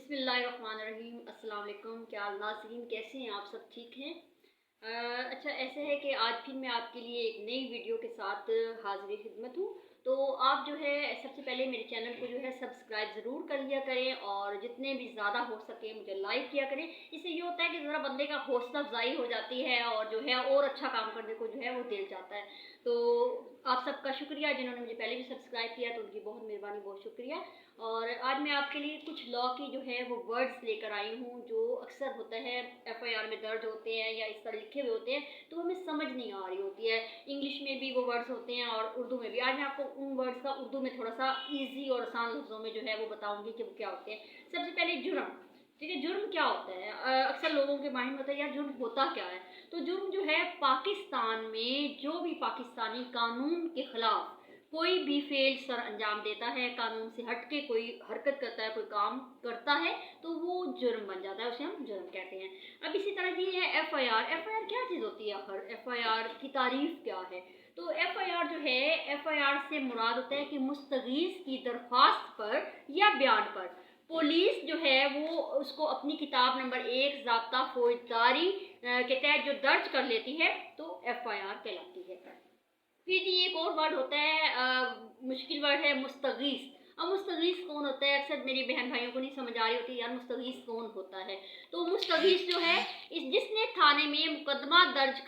बिस्मिल्लाहिर्रहमानिर्रहीम। अस्सलाम वालेकुम। क्या हाल नाज़रीन, कैसे हैं आप? सब ठीक हैं? अच्छा, ऐसे है कि आज फिर मैं आपके लिए एक नई वीडियो के साथ हाज़िर खिदमत हूँ। तो आप जो है सबसे पहले मेरे चैनल को जो है सब्सक्राइब ज़रूर कर लिया करें और जितने भी ज़्यादा हो सके मुझे लाइक किया करें। इससे ये होता है कि ज़रा बंदे का हौसला अफजाई हो जाती है और जो है और अच्छा काम करने को जो है वो दिल जाता है। तो आप सबका शुक्रिया, जिन्होंने मुझे पहले भी सब्सक्राइब किया तो उनकी बहुत मेहरबानी, बहुत शुक्रिया। और आज मैं आपके लिए कुछ लॉ की जो है वो वर्ड्स लेकर आई हूँ जो अक्सर होता है एफआईआर में दर्ज होते हैं या इस तरह लिखे हुए होते हैं तो हमें समझ नहीं आ रही होती है। इंग्लिश में भी वो वर्ड्स होते हैं और उर्दू में भी। आज मैं आपको उन वर्ड्स का उर्दू में थोड़ा सा ईजी और आसान लफ्ज़ों में जो है वो बताऊँगी कि वो क्या होते हैं। सबसे पहले जुर्म। ठीक है, जुर्म क्या होता है? अक्सर लोगों के माइंड में होता है यार जुर्म होता क्या है। तो जुर्म जो है पाकिस्तान में जो भी पाकिस्तानी कानून के खिलाफ कोई भी फेल सर अंजाम देता है, कानून से हट के कोई हरकत करता है, कोई काम करता है तो वो जुर्म बन जाता है, उसे हम जुर्म कहते हैं। अब इसी तरह की है एफआईआर। एफआईआर क्या चीज़ होती है आखिर? एफआईआर की तारीफ क्या है? तो एफआईआर जो है, एफआईआर से मुराद होता है कि मुस्तगीज़ की दरख्वास्त पर या बयान पर पुलिस जो है वो उसको अपनी किताब नंबर 1 ज़ाब्ता फौजदारी के तहत जो दर्ज कर लेती है तो एफआईआर कहलाती है। फिर ये एक और वर्ड होता है, मुश्किल वर्ड है, मुस्तगीस। अब मुस्तगीस कौन होता है? अक्सर मेरी बहन भाइयों को नहीं समझ आ रही होती यार मुस्तगीस कौन होता है। तो मुस्तगीस जो है जिसने थाने में मुकदमा दर्ज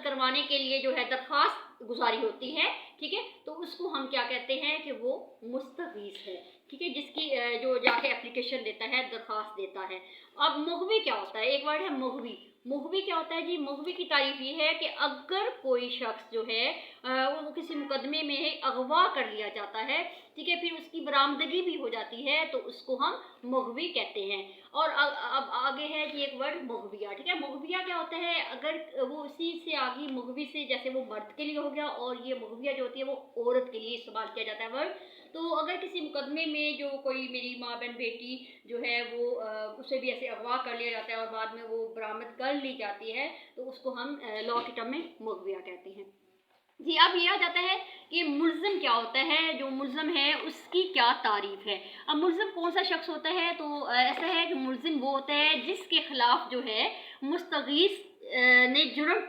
करवाने के लिए जो है दरख्वास्त गुजारी होती है, ठीक है, तो उसको हम क्या कहते हैं कि वो मुस्तगीस है। ठीक है, जिसकी जो जाके एप्लीकेशन देता है, दरख्वास्त देता है। अब मुगवी क्या होता है? एक वर्ड है मुगवी। मुगवी क्या होता है जी? मुगवी की तारीफ ये है कि अगर कोई शख्स जो है वो किसी मुकदमे में अगवा कर लिया जाता है, ठीक है, फिर उसकी बरामदगी भी हो जाती है तो उसको हम मुगवी कहते हैं। और अब आगे है जी एक वर्ड मुगविया। ठीक है, मुगविया क्या होता है? अगर वो उसी से आगे मुगवी से, जैसे वो मर्द के लिए हो गया और ये मुगविया जो होती है वो औरत के लिए इस्तेमाल किया जाता है वर्ड। तो अगर किसी मुकदमे में जो कोई मेरी माँ बहन बेटी जो है वो उसे भी ऐसे अगवा कर लिया जाता है और बाद में वो बरामद कर ली जाती है तो उसको हम लॉ की टर्म में मुगविया कहते हैं जी। अब ये आ जाता है कि मुल्ज़िम क्या होता है? जो मुल्ज़िम है उसकी क्या तारीफ है। अब मुल्ज़िम कौन सा शख्स होता है? तो ऐसा है कि मुल्ज़िम वो होता है जिसके खिलाफ जो है मुस्तगीस ने जुर्म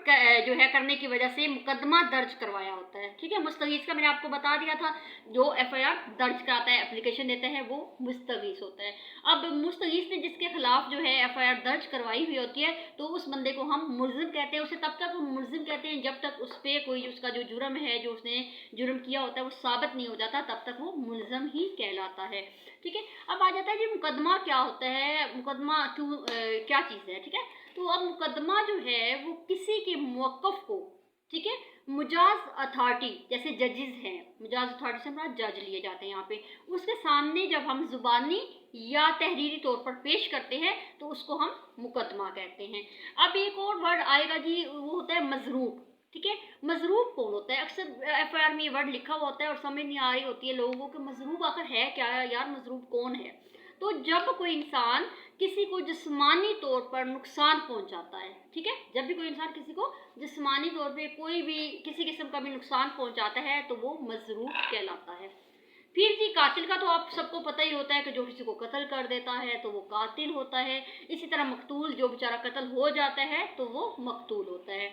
जो है करने की वजह से मुकदमा दर्ज करवाया होता है। ठीक है, मुस्तगीस का मैंने आपको बता दिया था, जो एफआईआर दर्ज कराता है, एप्लीकेशन देता है, वो मुस्तगीस होता है। अब मुस्तगीस ने जिसके खिलाफ जो है एफआईआर दर्ज करवाई हुई होती है तो उस बंदे को हम मुल्ज़िम कहते हैं। उसे तब तक हम मुल्ज़िम कहते हैं जब तक उस पर कोई उसका जो जुर्म है, जो उसने जुर्म किया होता है वो साबित नहीं हो जाता, तब तक वो मुल्ज़िम ही कहलाता है। ठीक है, अब आ जाता है जी मुकदमा क्या होता है। मुकदमा क्या चीज़ है? ठीक है, तो अब मुकदमा जो है वो किसी के मौक़िफ़ को, ठीक है, मुजाज अथॉरिटी जैसे जजेस हैं, मुजाज अथॉरिटी से हमारा जज लिए जाते हैं यहाँ पे, उसके सामने जब हम ज़ुबानी या तहरीरी तौर पर पेश करते हैं तो उसको हम मुकदमा कहते हैं। अब एक और वर्ड आएगा जी, वो होता है मजरूब। ठीक है, मजरूब कौन होता है? अक्सर एफआईआर में ये वर्ड लिखा हुआ होता है और समझ नहीं आ रही होती है लोगों को मजरूब आखिर है क्या है यार, मजरूब कौन है? तो जब कोई इंसान किसी को जिस्मानी तौर पर नुकसान पहुंचाता है, ठीक है, जब भी कोई इंसान किसी को जिस्मानी तौर पे कोई भी किसी किस्म का भी नुकसान पहुंचाता है तो वो मजरूब कहलाता है। फिर जी कातिल का तो आप सबको पता ही होता है कि जो किसी को कत्ल कर देता है तो वो कातिल होता है। इसी तरह मकतूल, जो बेचारा कत्ल हो जाता है तो वो मकतूल होता है।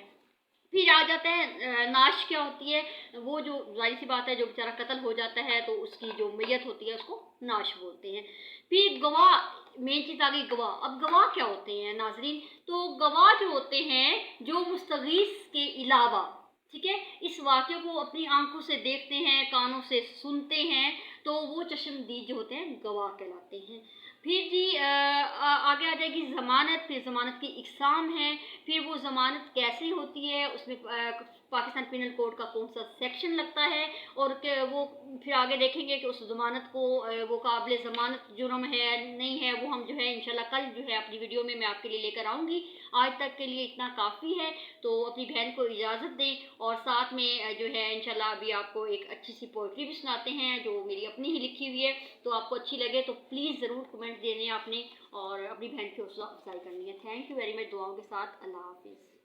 फिर आ जाता है नाश क्या होती है? वो जो जाहिर सी बात है जो बेचारा कत्ल हो जाता है तो उसकी जो मैयत होती है उसको नाश बोलते हैं। फिर गवाह, मेन चीज़ आ गई गवाह। अब गवाह क्या होते हैं नाजरीन? तो गवाह जो होते हैं जो मुस्तगीस के अलावा, ठीक है, इस वाक़े को अपनी आंखों से देखते हैं, कानों से सुनते हैं, तो वो चश्मदीद जो होते हैं गवाह कहलाते हैं। फिर जी आगे आ जाएगी ज़मानत। फिर ज़मानत की इक़साम है। फिर वो ज़मानत कैसे होती है, उसमें पाकिस्तान पिनल कोड का कौन सा सेक्शन लगता है और वो फिर आगे देखेंगे कि उस ज़मानत को वो काबिल ज़मानत जुर्म है नहीं है, वो हम जो है इंशाल्लाह कल जो है अपनी वीडियो में मैं आपके लिए लेकर आऊँगी। आज तक के लिए इतना काफ़ी है, तो अपनी बहन को इजाज़त दें और साथ में जो है इंशाल्लाह अभी आपको एक अच्छी सी पोइट्री भी सुनाते हैं जो मेरी अपनी ही लिखी हुई है। तो आपको अच्छी लगे तो प्लीज़ ज़रूर कमेंट देने आपने और अपनी बहन की हौसला अफजाई करनी है। Thank you very much. दुआओं के साथ, अल्लाह हाफिज़।